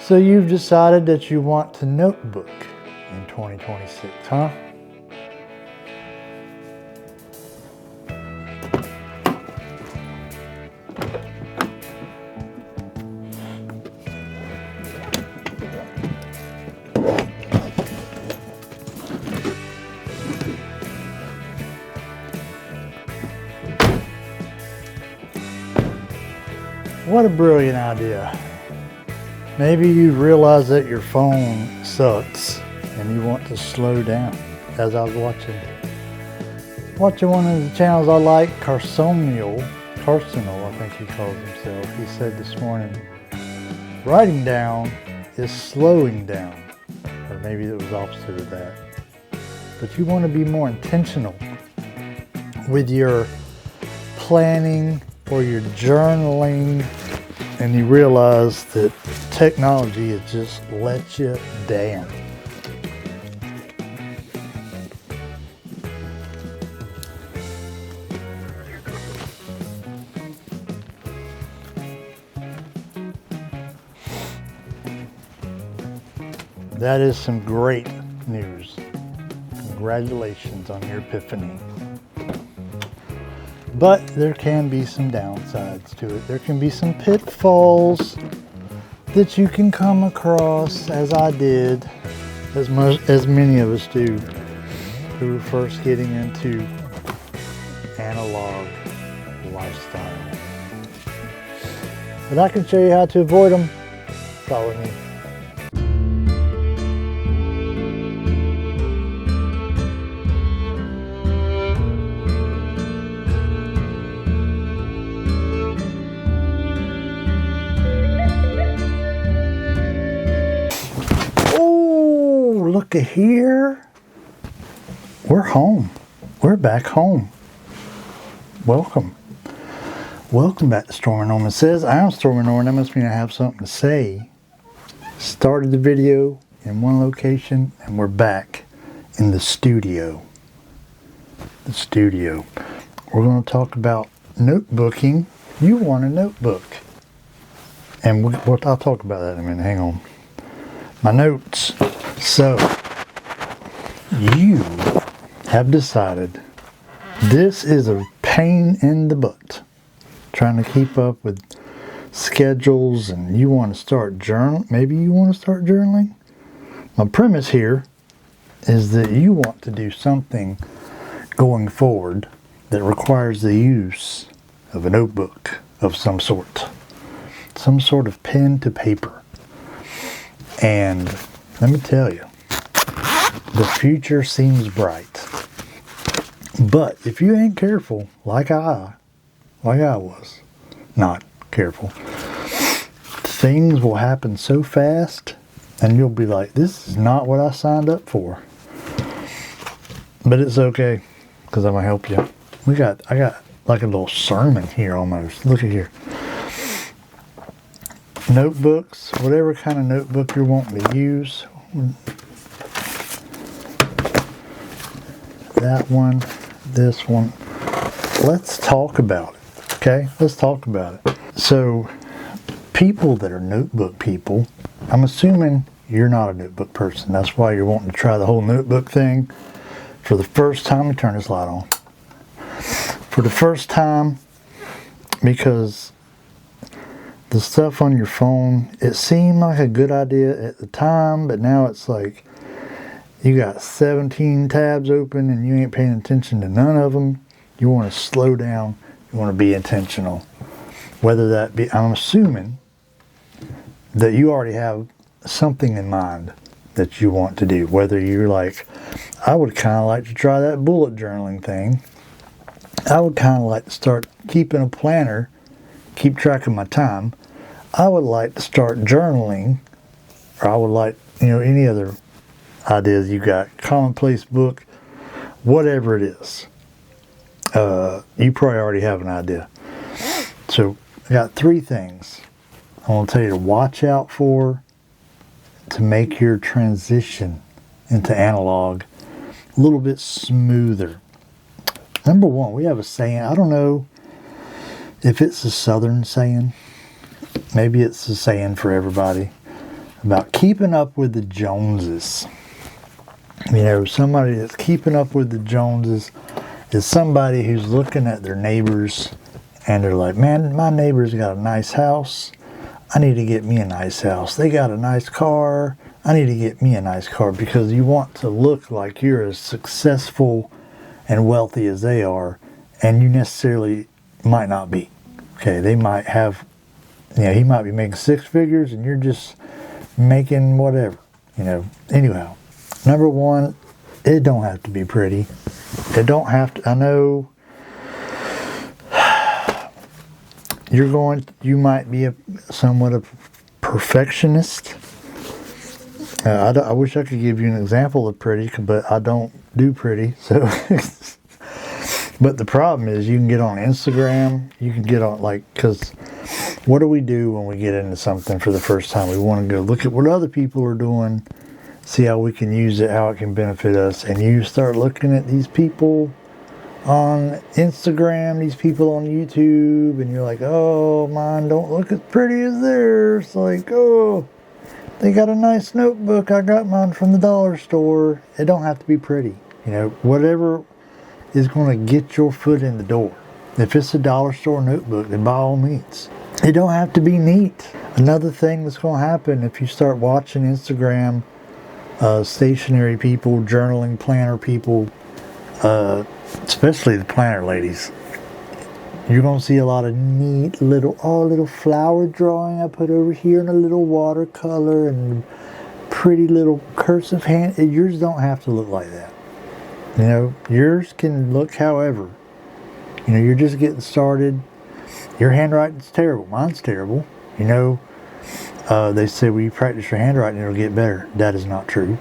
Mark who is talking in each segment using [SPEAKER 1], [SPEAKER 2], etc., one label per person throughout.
[SPEAKER 1] So you've decided that you want to notebook in 2026, huh? What a brilliant idea. Maybe you realize that your phone sucks and you want to slow down. As I was watching one of the channels I like, Carsonal, I think he calls himself. He said this morning, writing down is slowing down. Or maybe it was opposite of that. But you want to be more intentional with your planning or your journaling, and you realize that technology has just let you down. That is some great news. Congratulations on your epiphany. But there can be some downsides to it. There can be some pitfalls that you can come across, as I did, as many of us do, who are first getting into analog lifestyle. But I can show you how to avoid them. Follow me. Look at here. We're home. We're back home. Welcome. Welcome back to Stormy Norman Says. I'm Stormy Norman. That must mean I have something to say. Started the video in one location and we're back in the studio. The studio. We're going to talk about notebooking. You want a notebook. And I'll talk about that in a minute. Hang on. My notes. So, you have decided this is a pain in the butt. Trying to keep up with schedules, and you want to start journaling. Maybe you want to start journaling. My premise here is that you want to do something going forward that requires the use of a notebook of some sort. Some sort of pen to paper. And let me tell you, the future seems bright. But if you ain't careful, like I was, not careful, things will happen so fast and you'll be like, this is not what I signed up for. But it's okay, because I'm going to help you. I got like a little sermon here almost. Look at here. Notebooks, whatever kind of notebook you're wanting to use. That one, this one. Let's talk about it, okay? Let's talk about it. So, people that are notebook people, I'm assuming you're not a notebook person. That's why you're wanting to try the whole notebook thing. For the first time, let me turn this light on. For the first time, because the stuff on your phone, it seemed like a good idea at the time, but now it's like you got 17 tabs open and you ain't paying attention to none of them. You want to slow down. You want to be intentional. Whether that be, I'm assuming that you already have something in mind that you want to do. Whether you're like, I would kind of like to try that bullet journaling thing. I would kind of like to start keeping a planner, keep track of my time. I would like to start journaling, or I would like, any other ideas you got, commonplace book, whatever it is. You probably already have an idea. So I got 3 things I want to tell you to watch out for to make your transition into analog a little bit smoother. Number 1, we have a saying. I don't know if it's a Southern saying. Maybe it's a saying for everybody. about keeping up with the Joneses. You know, somebody that's keeping up with the Joneses is somebody who's looking at their neighbors and they're like, man, my neighbor's got a nice house. I need to get me a nice house. They got a nice car. I need to get me a nice car, because you want to look like you're as successful and wealthy as they are, and you necessarily might not be. Okay, they might have, you know, he might be making six figures and you're just making whatever, you know. Anyhow, number one, it don't have to be pretty. It don't have to, I know you might be somewhat a perfectionist. I wish I could give you an example of pretty, but I don't do pretty. So, but the problem is, you can get on Instagram. You can get on, like, because what do we do when we get into something for the first time? We want to go look at what other people are doing, see how we can use it, how it can benefit us. And you start looking at these people on Instagram, these people on YouTube, and you're like, oh, mine don't look as pretty as theirs. Like, oh, they got a nice notebook. I got mine from the dollar store. It don't have to be pretty. You know, whatever is going to get your foot in the door. If it's a dollar store notebook, then by all means. It don't have to be neat. Another thing that's going to happen if you start watching Instagram, stationary people, journaling, planner people, especially the planner ladies, you're going to see a lot of neat little flower drawing I put over here and a little watercolor and pretty little cursive hand. Yours don't have to look like that. You know, yours can look however. You know, you're just getting started. Your handwriting's terrible. Mine's terrible. You know, they say, well, you practice your handwriting, it'll get better. That is not true.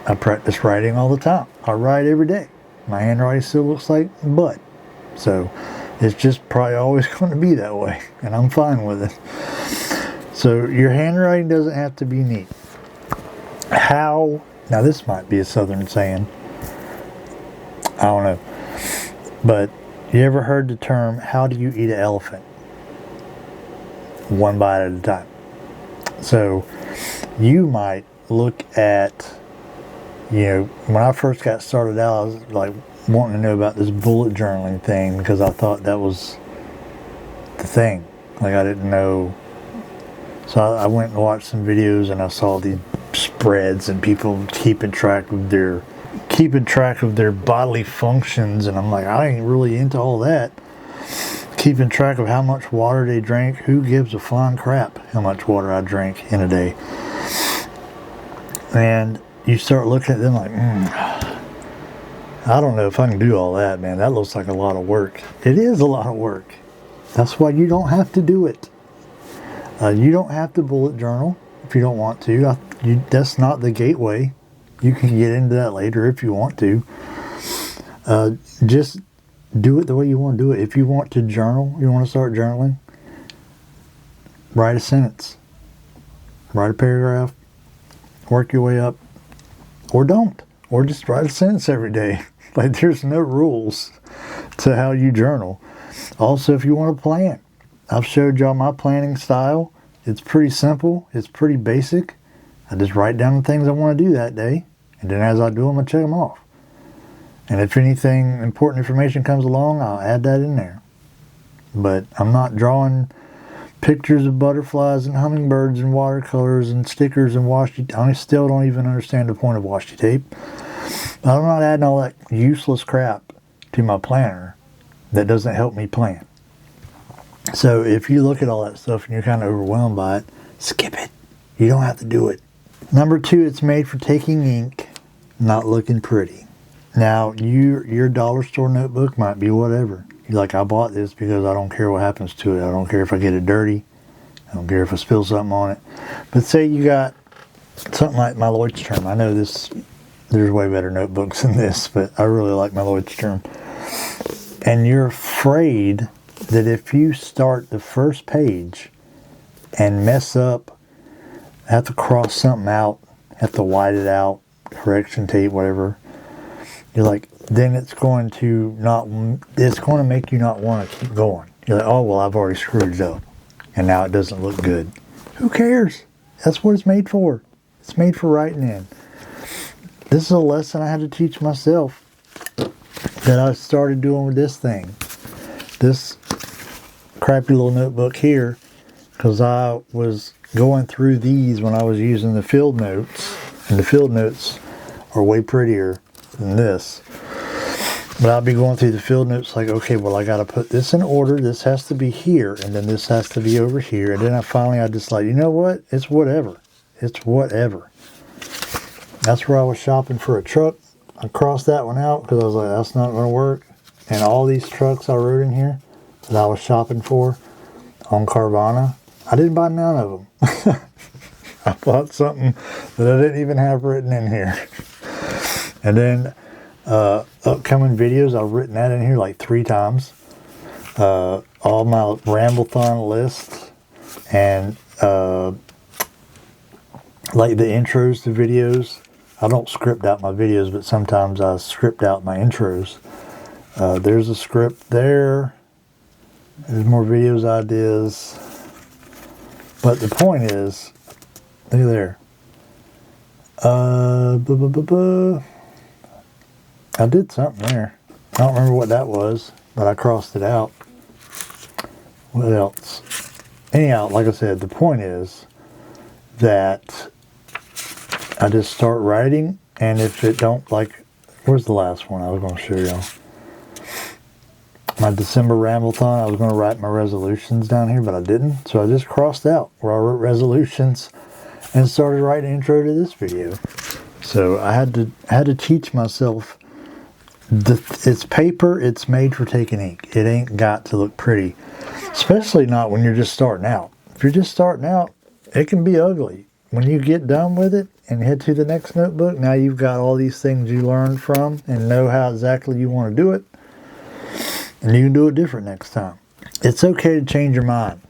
[SPEAKER 1] I practice writing all the time. I write every day. My handwriting still looks like butt. So it's just probably always going to be that way, and I'm fine with it. So your handwriting doesn't have to be neat. How, now this might be a southern saying, I don't know, but you ever heard the term, how do you eat an elephant? One bite at a time. So you might look at, you know, when I first got started out, I was like wanting to know about this bullet journaling thing, because I thought that was the thing. Like, I didn't know. So I went and watched some videos, and I saw these spreads and people keeping track of their bodily functions, and I'm like, I ain't really into all that. Keeping track of how much water they drank. Who gives a flying crap how much water I drank in a day? And you start looking at them like, I don't know if I can do all that, man. That looks like a lot of work. It is a lot of work. That's why you don't have to do it. You don't have to bullet journal if you don't want to. That's not the gateway. You can get into that later if you want to. Just do it the way you want to do it. If you want to journal, you want to start journaling, write a sentence. Write a paragraph. Work your way up. Or don't. Or just write a sentence every day. Like, there's no rules to how you journal. Also, if you want to plan, I've showed y'all my planning style. It's pretty simple. It's pretty basic. I just write down the things I want to do that day. And then as I do them, I check them off. And if anything important information comes along, I'll add that in there. But I'm not drawing pictures of butterflies and hummingbirds and watercolors and stickers and washi. I still don't even understand the point of washi tape. I'm not adding all that useless crap to my planner that doesn't help me plan. So if you look at all that stuff and you're kind of overwhelmed by it, skip it. You don't have to do it. Number 2, it's made for taking ink, not looking pretty. Now, your dollar store notebook might be whatever. You're like, I bought this because I don't care what happens to it. I don't care if I get it dirty. I don't care if I spill something on it. But say you got something like my Lloyd's term. I know there's way better notebooks than this, but I really like my Lloyd's term. And you're afraid that if you start the first page and mess up, have to cross something out, have to white it out, correction tape, whatever, you're like, then it's going to make you not want to keep going. You're like, oh, well, I've already screwed it up, and now it doesn't look good. Who cares? That's what it's made for. It's made for writing in. This is a lesson I had to teach myself that I started doing with this thing. This crappy little notebook here, because I was going through these when I was using the field notes, and the field notes are way prettier than this. But I'll be going through the field notes like, okay, well, I got to put this in order. This has to be here, and then this has to be over here. And then I just like, you know what? It's whatever. It's whatever. That's where I was shopping for a truck. I crossed that one out because I was like, that's not going to work. And all these trucks I wrote in here that I was shopping for on Carvana, I didn't buy none of them. I bought something that I didn't even have written in here. And then upcoming videos, I've written that in here like 3 times. All my Ramblethon lists and like the intros to videos. I don't script out my videos, but sometimes I script out my intros. There's a script there. There's more videos ideas. But the point is, look at there. I did something there. I don't remember what that was, but I crossed it out. What else? Anyhow, like I said, the point is that I just start writing, and if it don't, like, where's the last one I was going to show y'all? My December Ramblethon, I was going to write my resolutions down here, but I didn't. So I just crossed out where I wrote resolutions and started writing an intro to this video. So I had to teach myself. It's paper. It's made for taking ink. It ain't got to look pretty, especially not when you're just starting out. If you're just starting out, it can be ugly. When you get done with it and head to the next notebook, now you've got all these things you learned from and know how exactly you want to do it. And you can do it different next time. It's okay to change your mind.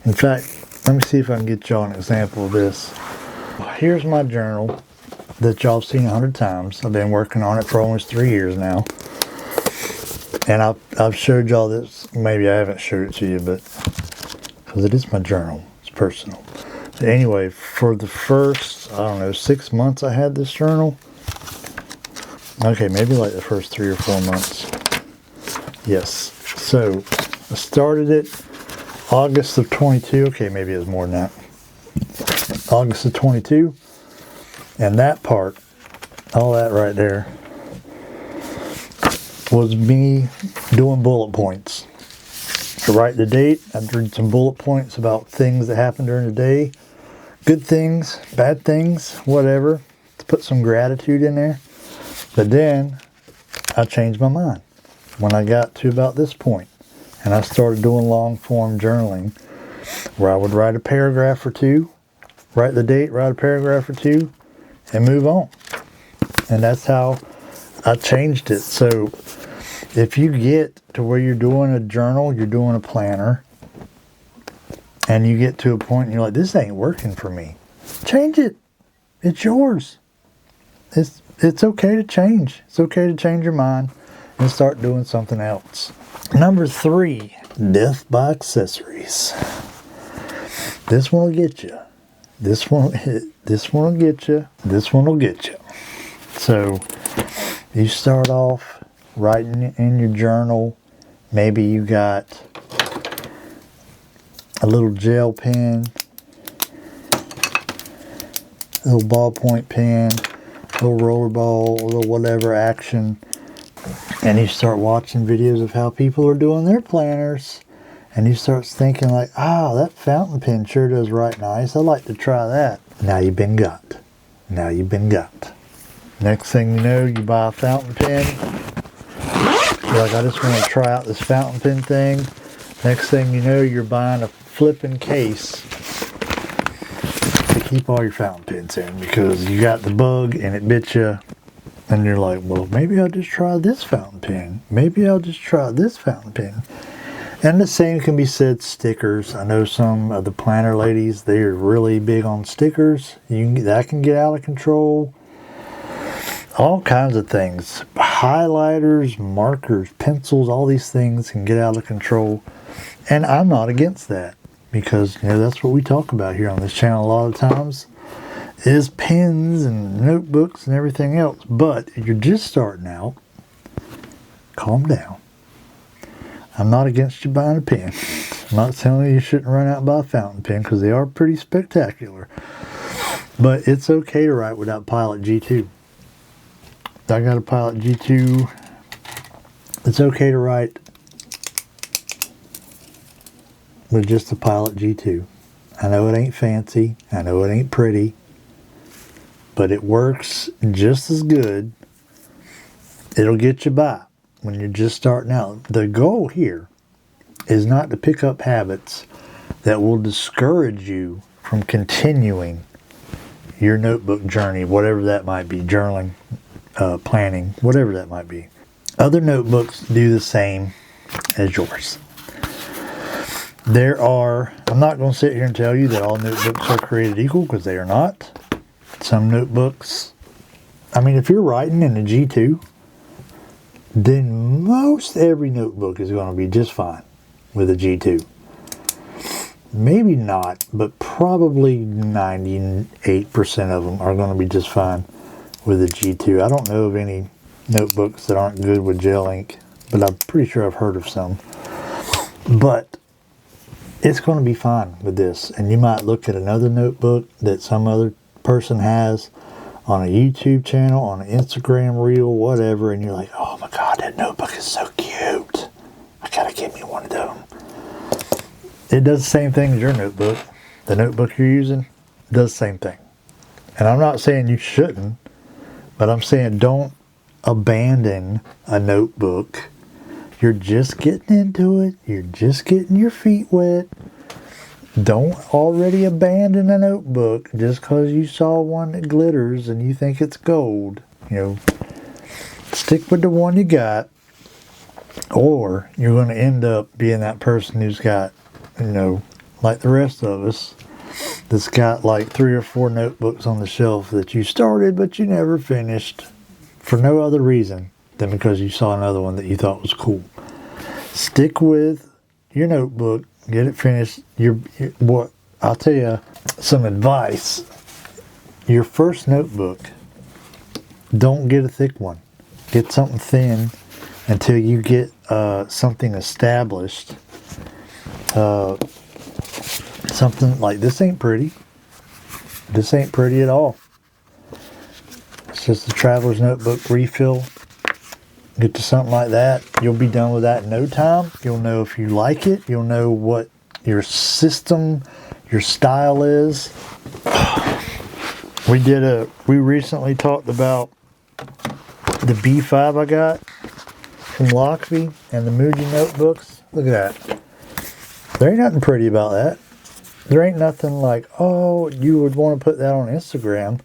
[SPEAKER 1] In fact, let me see if I can get y'all an example of this. Here's my journal that y'all have seen 100 times. I've been working on it for almost 3 years now. And I've showed y'all this. Maybe I haven't showed it to you, but because it is my journal. It's personal. But anyway, for the first, I don't know, 6 months I had this journal. Okay, maybe like the first 3 or 4 months. Yes. So I started it August of 22. Okay, maybe it was more than that. August of 22. And that part, all that right there, was me doing bullet points. I write the date. I'd read some bullet points about things that happened during the day. Good things, bad things, whatever. To put some gratitude in there. But then I changed my mind when I got to about this point, and I started doing long form journaling where I would write a paragraph or two, write the date, write a paragraph or two, and move on. And that's how I changed it. So if you get to where you're doing a journal, you're doing a planner, and you get to a point and you're like, this ain't working for me, change it. It's yours. It's okay to change. It's okay to change your mind and start doing something else. Number 3, death by accessories. This one will get you. This one will get you. This one will get you. So you start off writing in your journal. Maybe you got a little gel pen, a little ballpoint pen, a little rollerball, a little whatever action. And you start watching videos of how people are doing their planners. And you start thinking like, that fountain pen sure does write nice. I'd like to try that. Now you've been got. Now you've been got. Next thing you know, you buy a fountain pen. You're like, I just want to try out this fountain pen thing. Next thing you know, you're buying a flipping case to keep all your fountain pens in because you got the bug and it bit you. And you're like, well, maybe I'll just try this fountain pen. Maybe I'll just try this fountain pen. And the same can be said stickers. I know some of the planner ladies, they're really big on stickers. That can get out of control. All kinds of things. Highlighters, markers, pencils, all these things can get out of control. And I'm not against that. because that's what we talk about here on this channel a lot of times, is pens and notebooks and everything else. But if you're just starting out, calm down. I'm not against you buying a pen. I'm not telling you shouldn't run out and buy a fountain pen, because they are pretty spectacular. But it's okay to write without Pilot G2. I got a Pilot G2. It's okay to write with just the Pilot G2. I know it ain't fancy. I know it ain't pretty. But it works just as good. It'll get you by when you're just starting out. The goal here is not to pick up habits that will discourage you from continuing your notebook journey, whatever that might be, journaling, planning, whatever that might be. Other notebooks do the same as yours. I'm not going to sit here and tell you that all notebooks are created equal, because they are not. Some notebooks, if you're writing in a G2, then most every notebook is going to be just fine with a G2. Maybe not, but probably 98% of them are going to be just fine with a G2. I don't know of any notebooks that aren't good with gel ink, but I'm pretty sure I've heard of some. But it's going to be fine with this. And you might look at another notebook that some other person has on a YouTube channel, on an Instagram reel, whatever, and you're like, oh my God, that notebook is so cute. I gotta get me one of them. It does the same thing as your notebook. The notebook you're using does the same thing. And I'm not saying you shouldn't, but I'm saying don't abandon a notebook. You're just getting into it. You're just getting your feet wet. Don't already abandon a notebook just because you saw one that glitters and you think it's gold. Stick with the one you got, or you're going to end up being that person who's got, like the rest of us, that's got like 3 or 4 notebooks on the shelf that you started but you never finished for no other reason than because you saw another one that you thought was cool. Stick with your notebook. Get it finished. I'll tell you some advice. Your first notebook, don't get a thick one. Get something thin until you get something established. Something like this ain't pretty. This ain't pretty at all. It's just a traveler's notebook refill. Get to something like that. You'll be done with that in no time. You'll know if you like it. You'll know what your system, your style is. We recently talked about the B5 I got from Lockby and the Muji notebooks. Look at that. There ain't nothing pretty about that. There ain't nothing like, oh, you would want to put that on Instagram,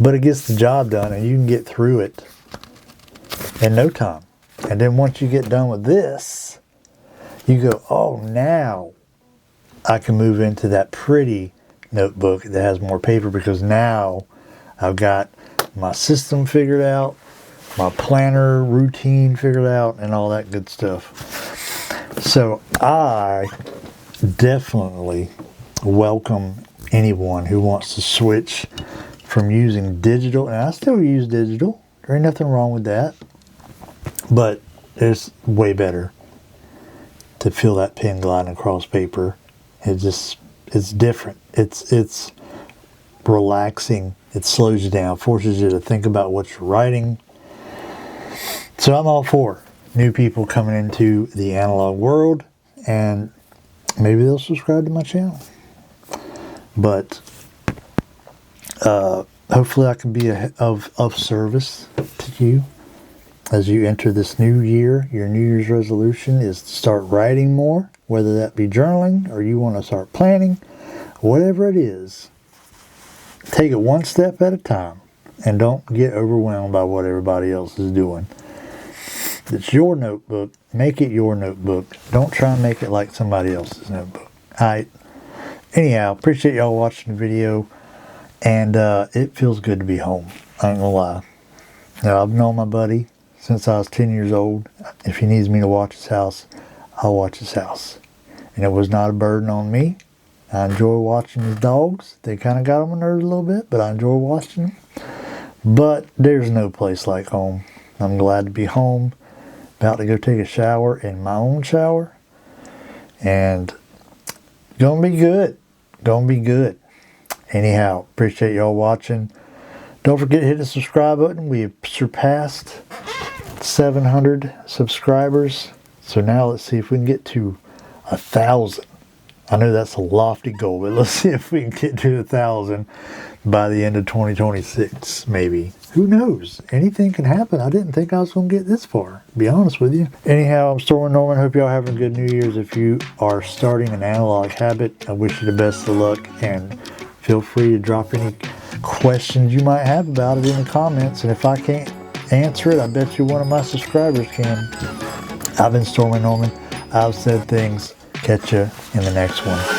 [SPEAKER 1] but it gets the job done and you can get through it in no time. And then once you get done with this, you go, oh, now I can move into that pretty notebook that has more paper, because now I've got my system figured out, my planner routine figured out, and all that good stuff. So I definitely welcome anyone who wants to switch from using digital, and I still use digital. There ain't nothing wrong with that. But it's way better to feel that pen gliding across paper. It's different. It's relaxing. It slows you down, forces you to think about what you're writing. So I'm all for new people coming into the analog world, and maybe they'll subscribe to my channel. But hopefully I can be of service to you as you enter this new year. Your New Year's resolution is to start writing more, whether that be journaling or you want to start planning, whatever it is. Take it one step at a time and don't get overwhelmed by what everybody else is doing. It's your notebook. Make it your notebook. Don't try and make it like somebody else's notebook. Alright. Anyhow, appreciate y'all watching the video. And it feels good to be home. I ain't gonna lie. Now, I've known my buddy since I was 10 years old. If he needs me to watch his house, I'll watch his house. and it was not a burden on me. I enjoy watching these dogs. They kind of got on my nerves a little bit, but I enjoy watching them. But there's no place like home. I'm glad to be home. About to go take a shower in my own shower. And gonna be good. Gonna be good. Anyhow, appreciate y'all watching. Don't forget to hit the subscribe button. We have surpassed 700 subscribers. So now let's see if we can get to 1,000. I know that's a lofty goal, but let's see if we can get to 1,000 by the end of 2026, maybe. Who knows? Anything can happen. I didn't think I was going to get this far, to be honest with you. Anyhow, I'm Stormy Norman. Hope y'all having a good New Year's. If you are starting an analog habit, I wish you the best of luck, and feel free to drop any questions you might have about it in the comments. And if I can't answer it, I bet you one of my subscribers can. I've been Stormy Norman. I've said things. Catch you in the next one.